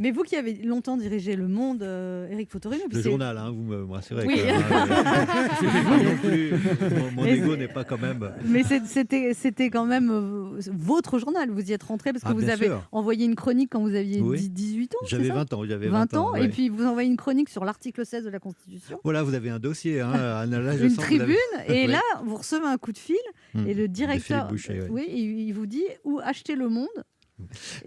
Mais vous qui avez longtemps dirigé Le Monde, Éric Fotorino, Le journal, hein, vous me rassurez. Oui. Moi non plus, mon Et ego c'est- n'est pas quand même... Mais c'était quand même votre journal. Vous y êtes rentré parce que Ah, vous bien avez sûr. envoyé une chronique quand vous aviez Oui. 18 ans, c'est J'avais ça 20 ans, j'avais 20 ans, et ouais. puis vous envoyez une chronique sur l'article 16 de la Constitution, Voilà, vous avez un dossier. Hein, là, je une sens que vous tribune, avez... et Oui. là, vous recevez un coup de fil, et le De Philippe directeur, Boucher, oui. oui, il vous dit où acheter Le Monde.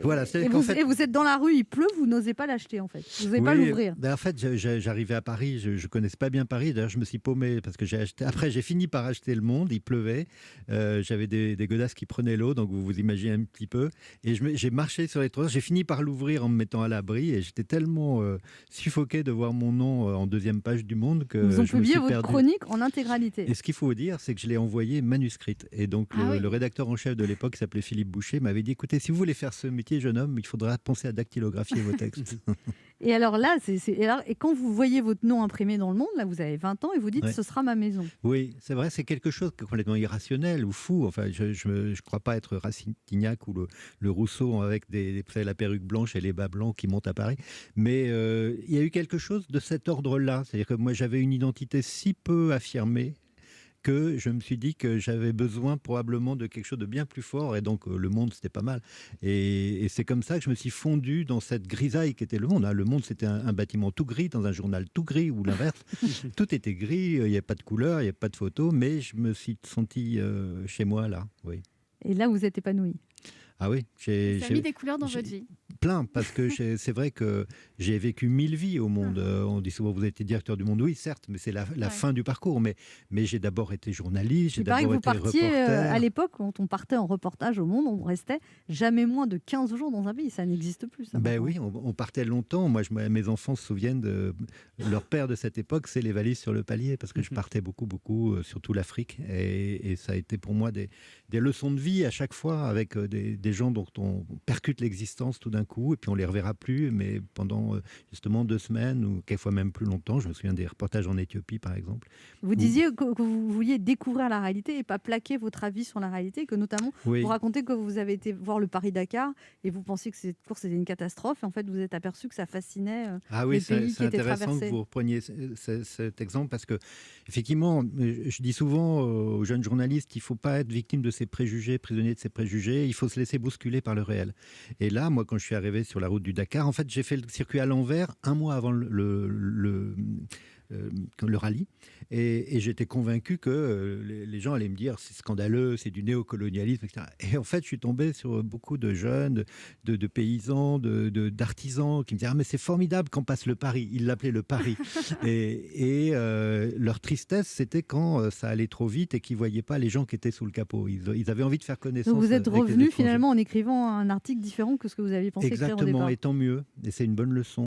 Voilà, c'est Et qu'en vous, fait... et vous êtes dans la rue, il pleut, vous n'osez pas l'acheter en fait. Vous n'osez pas Oui, l'ouvrir. ben en fait, j'arrivais à Paris, je ne connaissais pas bien Paris. D'ailleurs, je me suis paumé parce que j'ai acheté. Après, j'ai fini par acheter Le Monde. Il pleuvait, j'avais des godasses qui prenaient l'eau, donc vous vous imaginez un petit peu. Et j'ai marché sur les trottoirs. J'ai fini par l'ouvrir en me mettant à l'abri, et j'étais tellement suffoqué de voir mon nom en deuxième page du Monde que Ils ont je me publié suis votre perdu. chronique en intégralité. Et ce qu'il faut vous dire, c'est que je l'ai envoyée manuscrite. Et donc, Ah oui. le rédacteur en chef de l'époque, qui s'appelait Philippe Boucher, m'avait dit, écoutez, si vous voulez faire ce métier, jeune homme, il faudra penser à dactylographier vos textes. Et alors là, et quand vous voyez votre nom imprimé dans Le Monde, là vous avez 20 ans et vous dites Ouais. ce sera ma maison. Oui, c'est vrai, c'est quelque chose de complètement irrationnel ou fou. Enfin, je crois pas être Rastignac ou le Rousseau avec vous savez, la perruque blanche et les bas blancs qui montent à Paris. Mais il y a eu quelque chose de cet ordre-là. C'est-à-dire que moi, j'avais une identité si peu affirmée que je me suis dit que j'avais besoin probablement de quelque chose de bien plus fort, et donc Le Monde, c'était pas mal. Et c'est comme ça que je me suis fondu dans cette grisaille qui était Le Monde. Hein. Le Monde, c'était un bâtiment tout gris, dans un journal tout gris, ou l'inverse. Tout était gris, il n'y avait pas de couleur, il n'y avait pas de photos, mais je me suis senti chez moi, là, oui. Et là vous êtes épanoui. Ah oui, Ça a mis des couleurs dans votre vie. plein, parce que c'est vrai que j'ai vécu 1000 vies au Monde. On dit souvent, vous avez été directeur du Monde, oui, certes, mais c'est la fin du parcours. Mais j'ai d'abord été journaliste, j'ai Il paraît que d'abord vous été partiez, reporter. à l'époque, quand on partait en reportage au Monde, on restait jamais moins de 15 jours dans un pays. Ça n'existe plus. Ça, Ben maintenant. oui, on partait longtemps. Moi, mes enfants se souviennent de leur père de cette époque, c'est les valises sur le palier, parce que je partais beaucoup, surtout l'Afrique. Et ça a été pour moi des leçons de vie à chaque fois, avec des gens dont on percute l'existence tout d'un coup, et puis on les reverra plus, mais pendant justement 2 semaines, ou quelquefois même plus longtemps. Je me souviens des reportages en Éthiopie, par exemple. Vous disiez que vous vouliez découvrir la réalité et pas plaquer votre avis sur la réalité, que notamment Oui. vous racontez que vous avez été voir le Paris-Dakar et vous pensiez que cette course était une catastrophe, et en fait vous êtes aperçu que ça fascinait Ah oui, les pays c'est qui étaient intéressant traversés. que vous repreniez cet exemple, parce que effectivement, je dis souvent aux jeunes journalistes qu'il ne faut pas être victime de ses préjugés, prisonnier de ses préjugés, il faut se laisser bousculer par le réel. Et là, moi, quand je suis arrivé sur la route du Dakar, en fait, j'ai fait le circuit à l'envers un mois avant le rallye, et j'étais convaincu que les gens allaient me dire c'est scandaleux, c'est du néocolonialisme, etc. Et en fait, je suis tombé sur beaucoup de jeunes, de paysans, d'artisans qui me disaient ah mais c'est formidable quand passe le Paris. Ils l'appelaient le Paris. et leur tristesse, c'était quand ça allait trop vite et qu'ils voyaient pas les gens qui étaient sous le capot. Ils avaient envie de faire connaissance. Donc vous êtes avec les revenu étrangers. finalement en écrivant un article différent que ce que vous aviez pensé écrire au Exactement, départ. et tant mieux. Et c'est une bonne leçon.